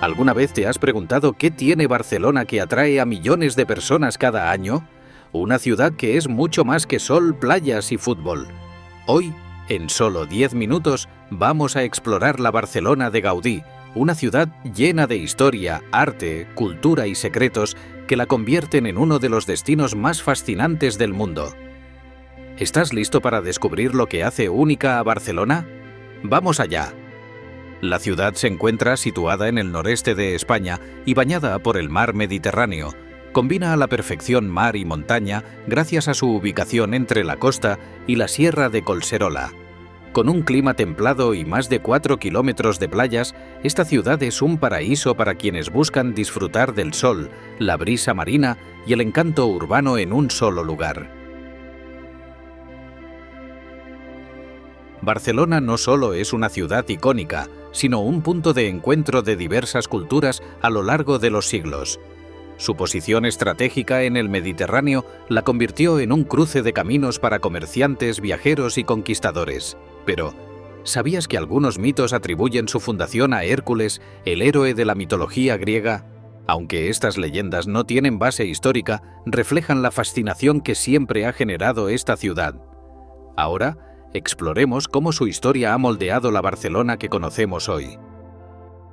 ¿Alguna vez te has preguntado qué tiene Barcelona que atrae a millones de personas cada año? Una ciudad que es mucho más que sol, playas y fútbol. Hoy, en solo 10 minutos, vamos a explorar la Barcelona de Gaudí, una ciudad llena de historia, arte, cultura y secretos que la convierten en uno de los destinos más fascinantes del mundo. ¿Estás listo para descubrir lo que hace única a Barcelona? ¡Vamos allá! La ciudad se encuentra situada en el noreste de España y bañada por el mar Mediterráneo. Combina a la perfección mar y montaña gracias a su ubicación entre la costa y la sierra de Collserola. Con un clima templado y más de 4 kilómetros de playas, esta ciudad es un paraíso para quienes buscan disfrutar del sol, la brisa marina y el encanto urbano en un solo lugar. Barcelona no solo es una ciudad icónica, sino un punto de encuentro de diversas culturas a lo largo de los siglos. Su posición estratégica en el Mediterráneo la convirtió en un cruce de caminos para comerciantes, viajeros y conquistadores. Pero, ¿sabías que algunos mitos atribuyen su fundación a Hércules, el héroe de la mitología griega? Aunque estas leyendas no tienen base histórica, reflejan la fascinación que siempre ha generado esta ciudad. Ahora, exploremos cómo su historia ha moldeado la Barcelona que conocemos hoy.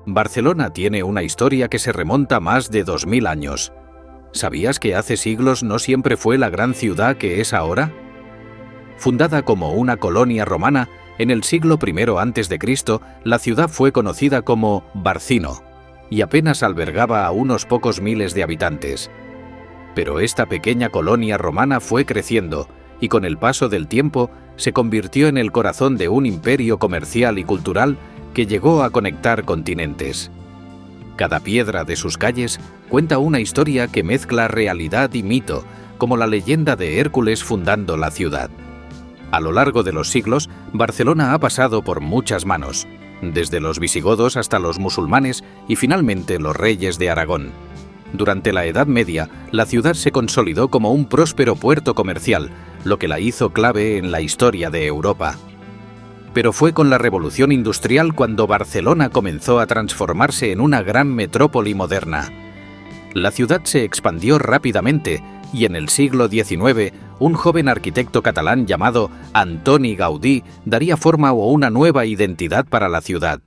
Barcelona tiene una historia que se remonta a más de 2000 años. ¿Sabías que hace siglos no siempre fue la gran ciudad que es ahora? Fundada como una colonia romana, en el siglo I a.C., la ciudad fue conocida como Barcino y apenas albergaba a unos pocos miles de habitantes. Pero esta pequeña colonia romana fue creciendo y con el paso del tiempo se convirtió en el corazón de un imperio comercial y cultural que llegó a conectar continentes. Cada piedra de sus calles cuenta una historia que mezcla realidad y mito, como la leyenda de Hércules fundando la ciudad. A lo largo de los siglos, Barcelona ha pasado por muchas manos, desde los visigodos hasta los musulmanes y finalmente los reyes de Aragón. Durante la Edad Media, la ciudad se consolidó como un próspero puerto comercial, lo que la hizo clave en la historia de Europa. Pero fue con la Revolución Industrial cuando Barcelona comenzó a transformarse en una gran metrópoli moderna. La ciudad se expandió rápidamente y en el siglo XIX, un joven arquitecto catalán llamado Antoni Gaudí daría forma a una nueva identidad para la ciudad.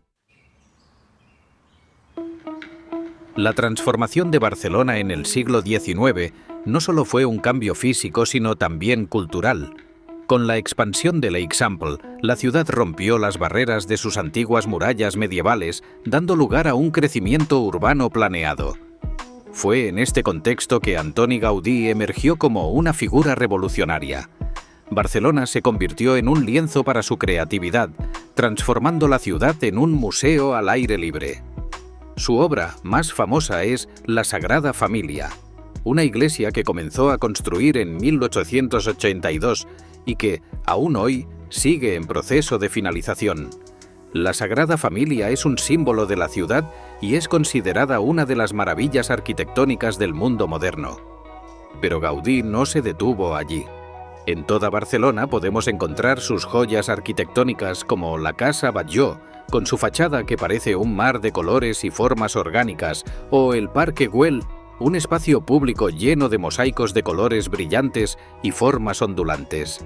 La transformación de Barcelona en el siglo XIX no solo fue un cambio físico, sino también cultural. Con la expansión de l'Eixample, la ciudad rompió las barreras de sus antiguas murallas medievales, dando lugar a un crecimiento urbano planeado. Fue en este contexto que Antoni Gaudí emergió como una figura revolucionaria. Barcelona se convirtió en un lienzo para su creatividad, transformando la ciudad en un museo al aire libre. Su obra más famosa es La Sagrada Familia, una iglesia que comenzó a construir en 1882 y que, aún hoy, sigue en proceso de finalización. La Sagrada Familia es un símbolo de la ciudad y es considerada una de las maravillas arquitectónicas del mundo moderno. Pero Gaudí no se detuvo allí. En toda Barcelona podemos encontrar sus joyas arquitectónicas como la Casa Batlló, con su fachada que parece un mar de colores y formas orgánicas, o el Parque Güell, un espacio público lleno de mosaicos de colores brillantes y formas ondulantes.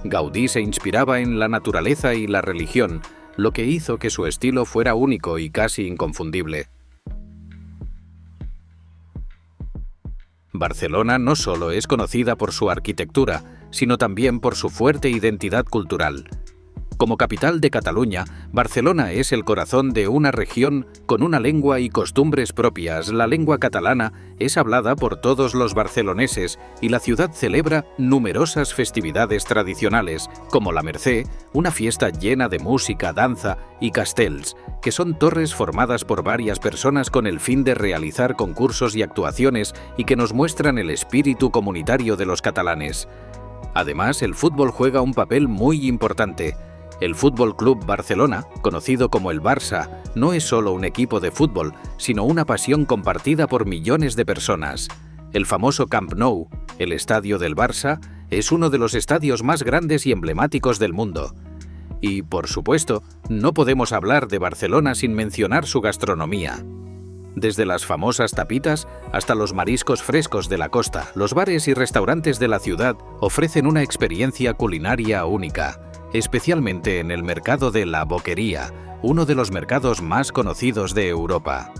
Gaudí se inspiraba en la naturaleza y la religión, lo que hizo que su estilo fuera único y casi inconfundible. Barcelona no solo es conocida por su arquitectura, sino también por su fuerte identidad cultural. Como capital de Cataluña, Barcelona es el corazón de una región con una lengua y costumbres propias. La lengua catalana es hablada por todos los barceloneses y la ciudad celebra numerosas festividades tradicionales, como la Mercè, una fiesta llena de música, danza y castells, que son torres formadas por varias personas con el fin de realizar concursos y actuaciones y que nos muestran el espíritu comunitario de los catalanes. Además, el fútbol juega un papel muy importante. El Fútbol Club Barcelona, conocido como el Barça, no es solo un equipo de fútbol, sino una pasión compartida por millones de personas. El famoso Camp Nou, el estadio del Barça, es uno de los estadios más grandes y emblemáticos del mundo. Y, por supuesto, no podemos hablar de Barcelona sin mencionar su gastronomía. Desde las famosas tapitas hasta los mariscos frescos de la costa, los bares y restaurantes de la ciudad ofrecen una experiencia culinaria única, especialmente en el mercado de la Boquería, uno de los mercados más conocidos de Europa.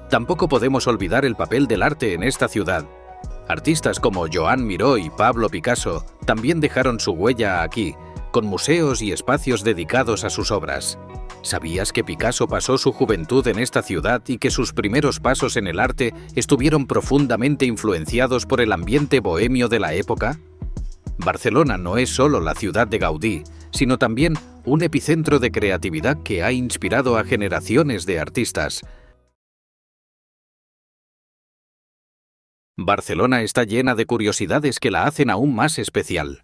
Tampoco podemos olvidar el papel del arte en esta ciudad. Artistas como Joan Miró y Pablo Picasso también dejaron su huella aquí, con museos y espacios dedicados a sus obras. ¿Sabías que Picasso pasó su juventud en esta ciudad y que sus primeros pasos en el arte estuvieron profundamente influenciados por el ambiente bohemio de la época? Barcelona no es solo la ciudad de Gaudí, sino también un epicentro de creatividad que ha inspirado a generaciones de artistas. Barcelona está llena de curiosidades que la hacen aún más especial.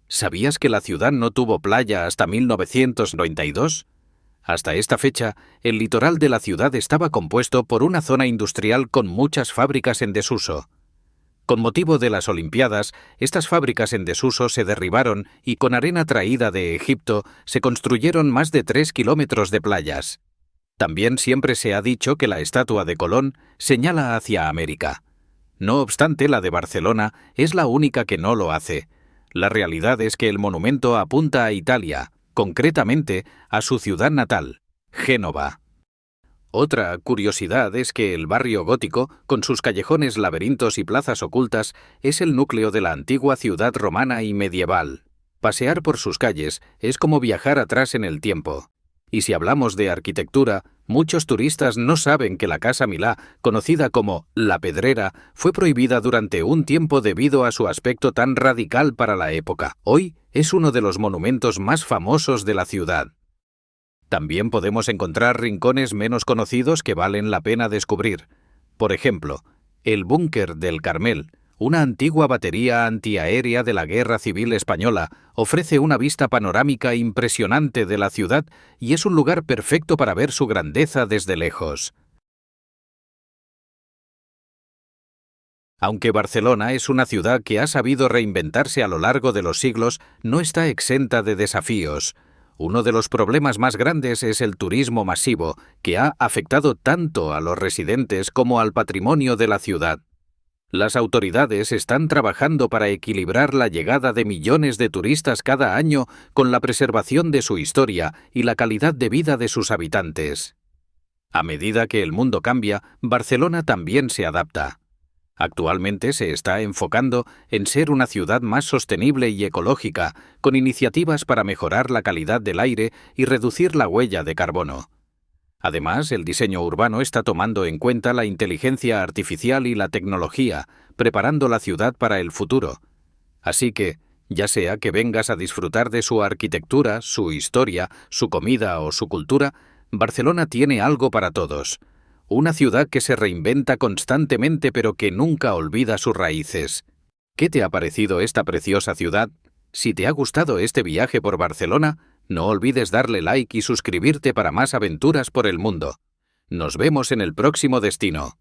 ¿Sabías que la ciudad no tuvo playa hasta 1992? Hasta esta fecha, el litoral de la ciudad estaba compuesto por una zona industrial con muchas fábricas en desuso. Con motivo de las Olimpiadas, estas fábricas en desuso se derribaron y con arena traída de Egipto se construyeron más de 3 kilómetros de playas. También siempre se ha dicho que la estatua de Colón señala hacia América. No obstante, la de Barcelona es la única que no lo hace. La realidad es que el monumento apunta a Italia, concretamente a su ciudad natal, Génova. Otra curiosidad es que el barrio gótico, con sus callejones, laberintos y plazas ocultas, es el núcleo de la antigua ciudad romana y medieval. Pasear por sus calles es como viajar atrás en el tiempo. Y si hablamos de arquitectura, muchos turistas no saben que la Casa Milà, conocida como La Pedrera, fue prohibida durante un tiempo debido a su aspecto tan radical para la época. Hoy es uno de los monumentos más famosos de la ciudad. También podemos encontrar rincones menos conocidos que valen la pena descubrir. Por ejemplo, el Búnker del Carmel, una antigua batería antiaérea de la Guerra Civil Española, ofrece una vista panorámica impresionante de la ciudad y es un lugar perfecto para ver su grandeza desde lejos. Aunque Barcelona es una ciudad que ha sabido reinventarse a lo largo de los siglos, no está exenta de desafíos. Uno de los problemas más grandes es el turismo masivo, que ha afectado tanto a los residentes como al patrimonio de la ciudad. Las autoridades están trabajando para equilibrar la llegada de millones de turistas cada año con la preservación de su historia y la calidad de vida de sus habitantes. A medida que el mundo cambia, Barcelona también se adapta. Actualmente se está enfocando en ser una ciudad más sostenible y ecológica, con iniciativas para mejorar la calidad del aire y reducir la huella de carbono. Además, el diseño urbano está tomando en cuenta la inteligencia artificial y la tecnología, preparando la ciudad para el futuro. Así que, ya sea que vengas a disfrutar de su arquitectura, su historia, su comida o su cultura, Barcelona tiene algo para todos. Una ciudad que se reinventa constantemente pero que nunca olvida sus raíces. ¿Qué te ha parecido esta preciosa ciudad? Si te ha gustado este viaje por Barcelona, no olvides darle like y suscribirte para más aventuras por el mundo. Nos vemos en el próximo destino.